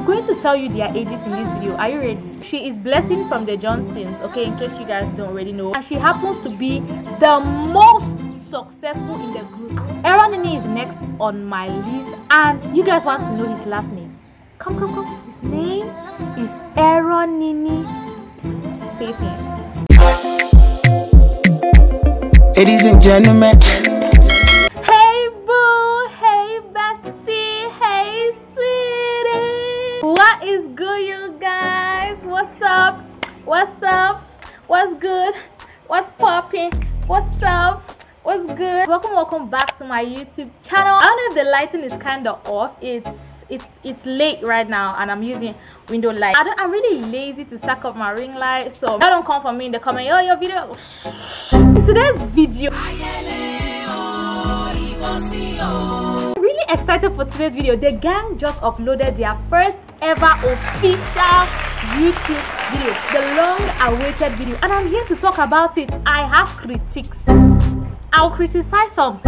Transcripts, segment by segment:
I'm going to tell you their ages in this video. Are you ready? She is Blessing from the Johnsons, okay, in case you guys don't already know. And she happens to be the most successful in the group. Nini is next on my list, and you guys want to know his last name. Come. His name is Nini. Stay tuned. Ladies and gentlemen. Hey boo, hey bestie, hey sweetie. What is good, you guys? What's up? What's good? What's popping? What's up? What's good? Welcome back to my YouTube channel. I don't know if the lighting is kind of off. It's late right now and I'm using window light. I'm really lazy to stack up my ring light, so don't come for me in the comment. Oh, your video. In today's video, I'm really excited for today's video. The gang just uploaded their first ever official YouTube video, the long-awaited video, and I'm here to talk about it. I have critiques. I'll criticize some,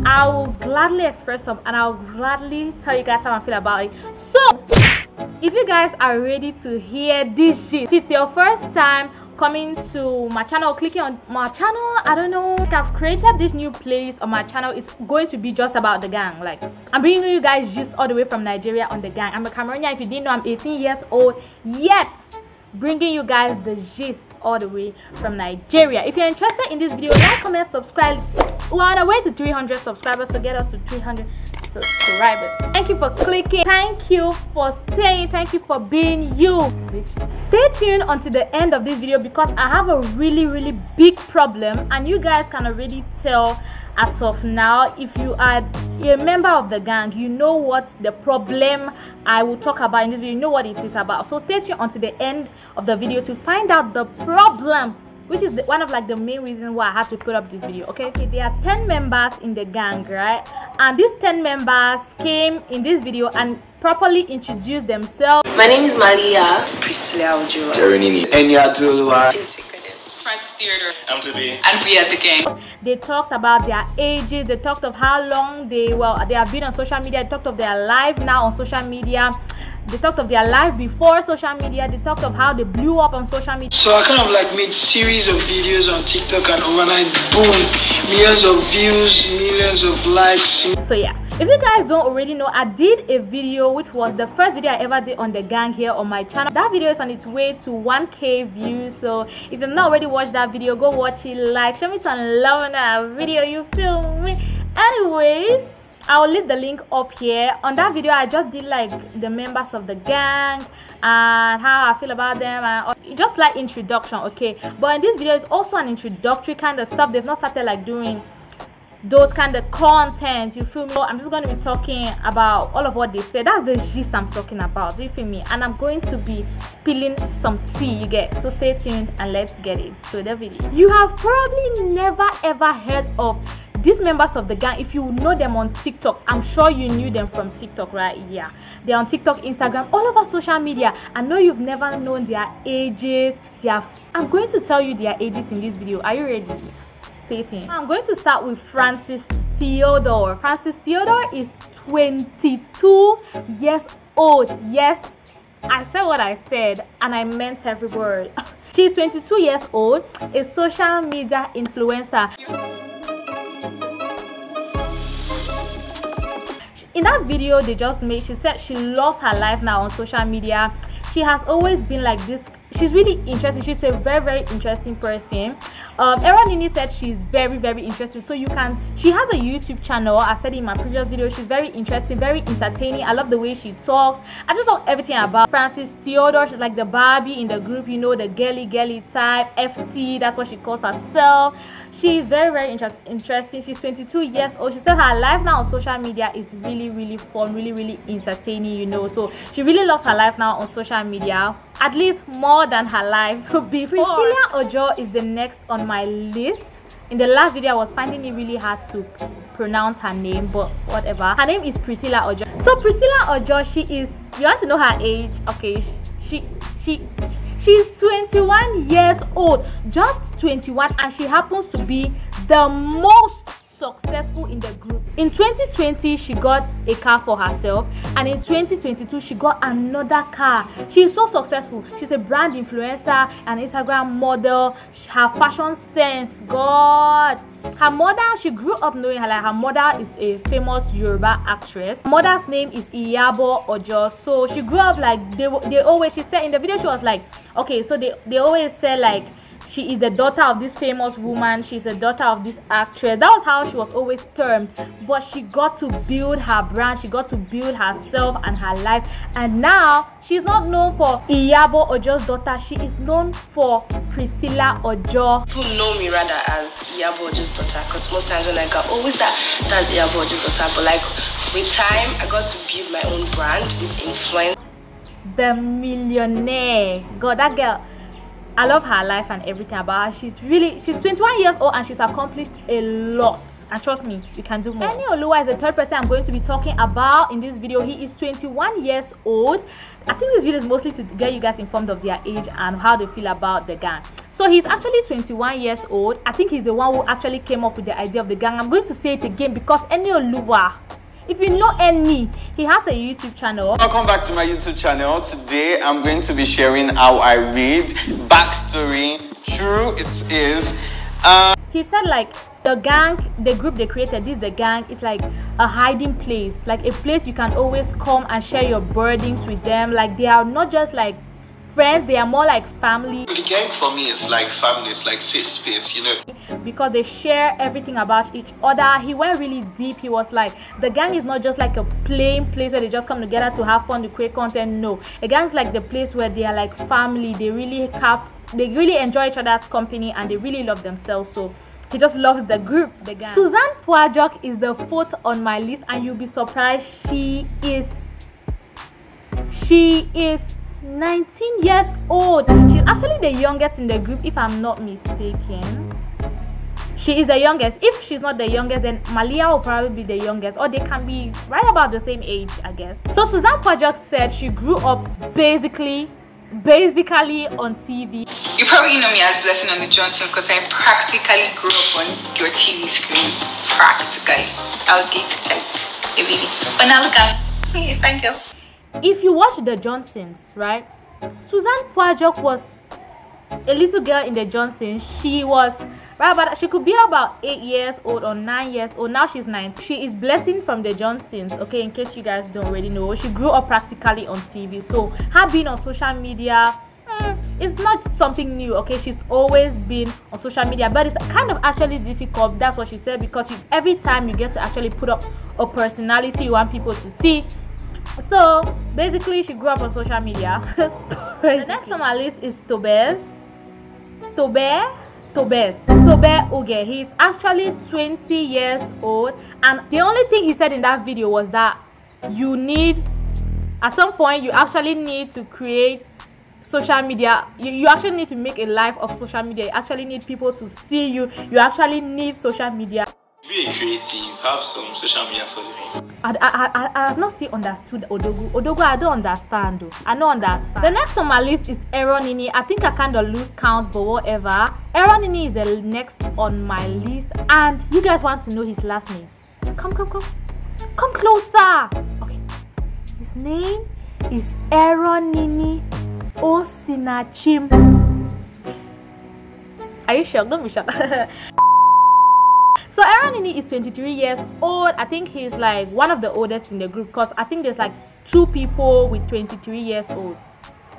I will gladly express some, and I'll gladly tell you guys how I feel about it. So if you guys are ready to hear this shit, if it's your first time coming to my channel, clicking on my channel, I don't know, I've created this new playlist on my channel. It's going to be just about the gang. Like, I'm bringing you guys just all the way from Nigeria on the gang. I'm a Cameroonian. If you didn't know, I'm 18 years old, yet bringing you guys the gist all the way from Nigeria. If you're interested in this video, like, comment, subscribe. We're on our way to 300 subscribers, so get us to 300 subscribers. Thank you for clicking, thank you for staying, thank you for being you. Stay tuned until the end of this video because I have a really big problem, and you guys can already tell as of now. If you are a member of the gang, you know what the problem I will talk about in this video, you know what it is about. So stay tuned until the end of the video to find out the problem, which is one of like the main reasons why I have to put up this video. Okay, there are 10 members in the gang, right? And these 10 members came in this video and properly introduced themselves. My name is Malia Priscilla Ojo, Francis Theodore, and Priya the Geng. They talked about their ages, they talked of how long they have been on social media, they talked of their life now on social media, they talked of their life before social media, they talked of how they blew up on social media. So I kind of like made series of videos on TikTok, and overnight, boom, millions of views, millions of likes. So yeah, if you guys don't already know, I did a video which was the first video I ever did on the gang here on my channel. That video is on its way to 1K views, so if you've not already watched that video, go watch it. Like, show me some love on that video, you feel me? Anyways, I'll leave the link up here. On that video, I just did like the members of the gang and how I feel about them, and just like introduction, okay? But in this video, it's also an introductory kind of stuff. They've not started like doing those kind of content, you feel me? So I'm just going to be talking about all of what they said. That's the gist I'm talking about, you feel me? And I'm going to be spilling some tea, you get? So stay tuned and let's get it to the video. You have probably never ever heard of these members of the gang. If you know them on TikTok, I'm sure you knew them from TikTok, right? Yeah, they're on TikTok, Instagram, all over social media. I know you've never known their ages. I'm going to tell you their ages in this video. Are you ready? I'm going to start with Francis Theodore. Francis Theodore is 22 years old. Yes, I said what I said and I meant every word. She's 22 years old, a social media influencer. In that video they just made, she said she loves her life now on social media. She has always been like this. She's really interesting. She's a very interesting person. Nini said she's very interesting. So she has a YouTube channel. I said in my previous video, she's very interesting, very entertaining. I love the way she talks. I just love everything about Francis Theodore. She's like the Barbie in the group, you know, the girly type, FT, that's what she calls herself. She's very interesting. She's 22 years old. She said her life now on social media is really fun, really entertaining, you know. So she really loves her life now on social media, at least more than her life before. Priscilla Ojo is the next on my list. In the last video I was finding it really hard to pronounce her name, but whatever. Her name is Priscilla Ojo. So Priscilla Ojo, she is, you want to know her age? Okay, she's 21 years old, just 21, and she happens to be the most successful in the group. In 2020, she got a car for herself, and in 2022, she got another car. She is so successful. She's a brand influencer, an Instagram model. Her fashion sense, God. Her mother, she grew up knowing her, like her mother is a famous Yoruba actress. Her mother's name is Iyabo Ojo. So she grew up like they always, she said in the video, she was like, okay, so they always say like she is the daughter of this famous woman, she's the daughter of this actress. That was how she was always termed. But she got to build her brand, she got to build herself and her life, and now she's not known for Iyabo Ojo's daughter, she is known for Priscilla Ojo. People know me rather as Iyabo Ojo's daughter, because most times when I go, always that's Iyabo Ojo's daughter. But like with time, I got to build my own brand with influence. The millionaire, God, that girl, I love her life and everything about her. She's 21 years old and she's accomplished a lot, and trust me, you can do more. Eni Oluwa is the third person I'm going to be talking about in this video. He is 21 years old. I think this video is mostly to get you guys informed of their age and how they feel about the gang. So he's actually 21 years old. I think he's the one who actually came up with the idea of the gang. I'm going to say it again because Eni Oluwa, if you know Eni, he has a YouTube channel. Welcome back to my YouTube channel. Today I'm going to be sharing how I read, backstory, true it is. He said like the gang, the group they created, the gang, is like a hiding place, like a place you can always come and share your burdens with them. Like they are not just like friends, they are more like family. The gang for me is like family, it's like safe space, you know, because they share everything about each other. He went really deep. He was like, the gang is not just like a plain place where they just come together to have fun, to create content. No, a gang is like the place where they are like family. They really enjoy each other's company and they really love themselves. So he just loves the group, the gang. Suzanne Poajok is the fourth on my list, and you'll be surprised, she is 19 years old. She's actually the youngest in the group, if I'm not mistaken. She is the youngest. If she's not the youngest, then Malia will probably be the youngest, or they can be right about the same age, I guess. So Suzanne Poajok said she grew up basically on TV. You probably know me as Blessing on the Johnsons because I practically grew up on your TV screen. Practically. I was going to check the baby. But now look at me. Thank you. If you watch the Johnsons, right, Suzanne Poajok was a little girl in the Johnsons. She was right about, she could be about 8 years old or 9 years old. Now she's 9. She is Blessing from the Johnsons, okay, in case you guys don't already know. She grew up practically on TV, so her being on social media, it's not something new, okay. She's always been on social media, but it's kind of actually difficult. That's what she said, because every time you get to actually put up a personality you want people to see. So basically she grew up on social media. The next on my list is Tobe Uge. He's actually 20 years old, and the only thing he said in that video was that you need, at some point, you actually need to create social media. You actually need to make a life of social media. You actually need people to see you. You actually need social media. Be a creative, have some social media following. I have not still understood Odogu. I don't understand though. I don't understand. The next on my list is Eronini. I think I kind of lose count, but whatever. Eronini is the next on my list, and you guys want to know his last name. Come closer. Okay, his name is Eronini Osinachim. Are you shocked? Don't be shocked. So Eronini is 23 years old. I think he's like one of the oldest in the group, because I think there's like 2 people with 23 years old.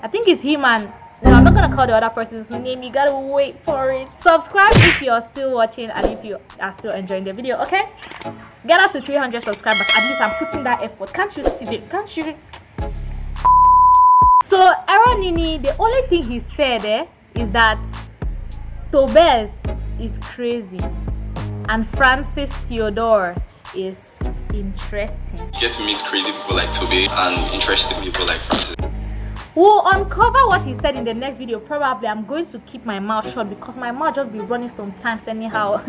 I think it's him, and no, I'm not gonna call the other person's name. You gotta wait for it. Subscribe if you're still watching and if you are still enjoying the video, okay? Get us to 300 subscribers. At least I'm putting that effort. Can't you see it? Can't you? So Eronini, the only thing he said is that Tobes is crazy and Francis Theodore is interesting. You get to meet crazy people like Tobe and interesting people like Francis. We'll uncover what he said in the next video. Probably I'm going to keep my mouth shut because my mouth just be running sometimes anyhow.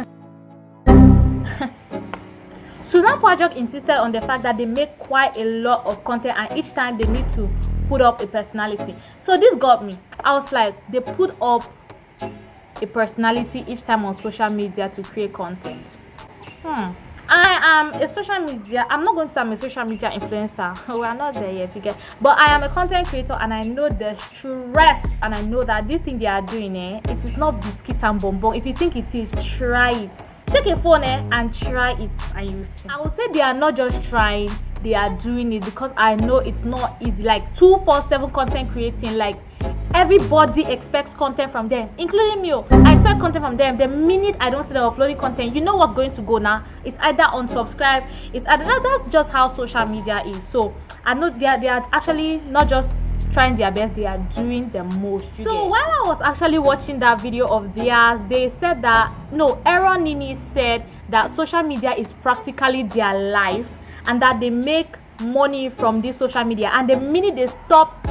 Suzanne Poajok insisted on the fact that they make quite a lot of content, and each time they need to put up a personality. So this got me. I was like, they put up a personality each time on social media to create content. I am a social media, I'm not going to say I'm a social media influencer. We are not there yet, you get. But I am a content creator, and I know the stress, and I know that this thing they are doing, it is not biscuit and bonbon. If you think it is, try it. Take a phone and try it, and you see. I would say they are not just trying, they are doing it, because I know it's not easy. Like 247 content creating, like everybody expects content from them, including me. I expect content from them. The minute I don't see them uploading content, you know what's going to go now. It's either unsubscribe, it's either that's just how social media is. So I know they are actually not just trying their best, they are doing the most. So while I was actually watching that video of theirs, they said that no, Aaron Nini said that social media is practically their life, and that they make money from this social media, and the minute they stop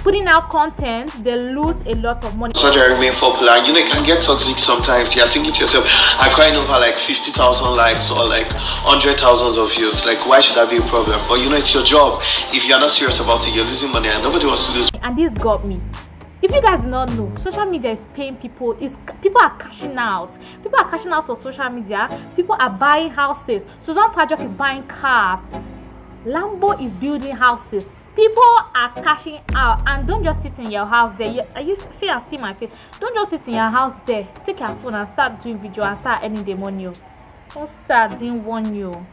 putting out content, they lose a lot of money. So they remain popular. You know, it can get toxic sometimes. You're thinking to yourself, I'm crying over like 50,000 likes or like 100,000 of views. Like, why should that be a problem? But you know, it's your job. If you're not serious about it, you're losing money, and nobody wants to lose. And this got me. If you guys do not know, social media is paying people. People are cashing out. People are cashing out on social media. People are buying houses. Susan Pajok is buying cars. Lambo is building houses. People are cashing out. And don't just sit in your house there. You see my face. Don't just sit in your house there. Take your phone and start doing video and start earning the money. Don't start doing one you.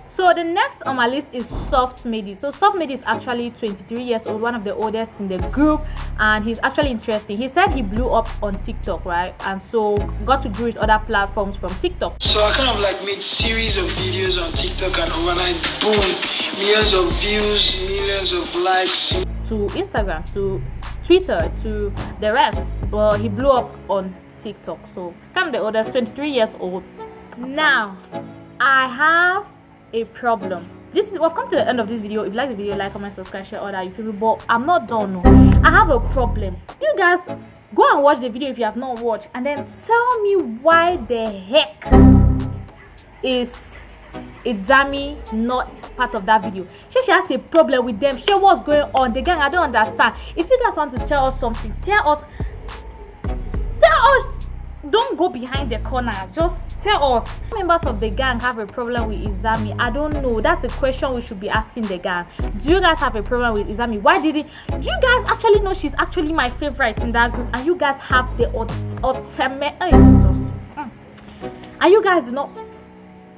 So the next on my list is Soft Medi. So Soft Medi is actually 23 years old, one of the oldest in the group, and he's actually interesting. He said he blew up on TikTok, right? And so got to grow his other platforms from TikTok. So I kind of like made series of videos on TikTok, and overnight, boom, millions of views, millions of likes. To Instagram, to Twitter, to the rest. But he blew up on TikTok. So he's kind of the oldest, 23 years old. Now, I have a problem. We've come to the end of this video. If you like the video, like, comment, subscribe, share all that you feel. But I'm not done. No. I have a problem. You guys go and watch the video if you have not watched, and then tell me why the heck is Izami not part of that video. She has a problem with them. She what's going on. The gang, I don't understand. If you guys want to tell us something, tell us. Don't go behind the corner. Just tell us. Members of the gang have a problem with Izami. I don't know. That's a question we should be asking the gang. Do you guys have a problem with Izami? Why did it? Do you guys actually know she's actually my favorite in that group? And you guys have the ultimate. And you guys did not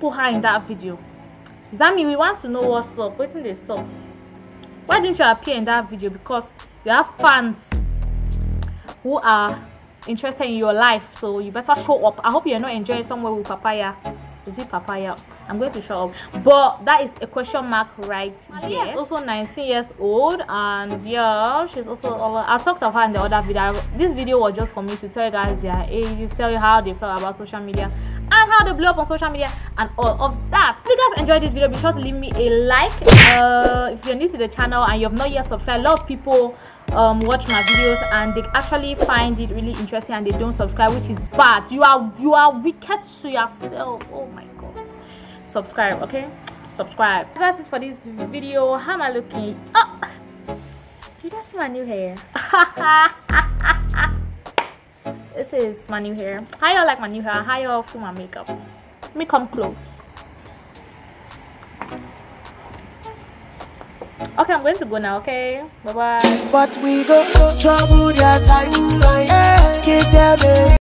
put her in that video. Izami, we want to know what's up. What's in the up? Why didn't you appear in that video? Because you have fans who are interested in your life, so you better show up. I hope you're not enjoying somewhere with papaya. Is it papaya? I'm going to show up, but that is a question mark right here. She's also 19 years old, and yeah, she's also I talked of her in the other video. This video was just for me to tell you guys their ages, tell you how they felt about social media and how they blew up on social media and all of that. If you guys enjoyed this video, be sure to leave me a like. If you're new to the channel and you have not yet subscribed, a lot of people watch my videos and they actually find it really interesting and they don't subscribe, which is bad. You are wicked to yourself. Oh my god. Subscribe, okay? Subscribe. That's it for this video. How am I looking? Oh, you guys see my new hair? This is my new hair. How y'all like my new hair? How y'all feel my makeup? Let me come close. Okay, I'm going to go now, okay? Bye-bye. But we go trouble their timeline. Give them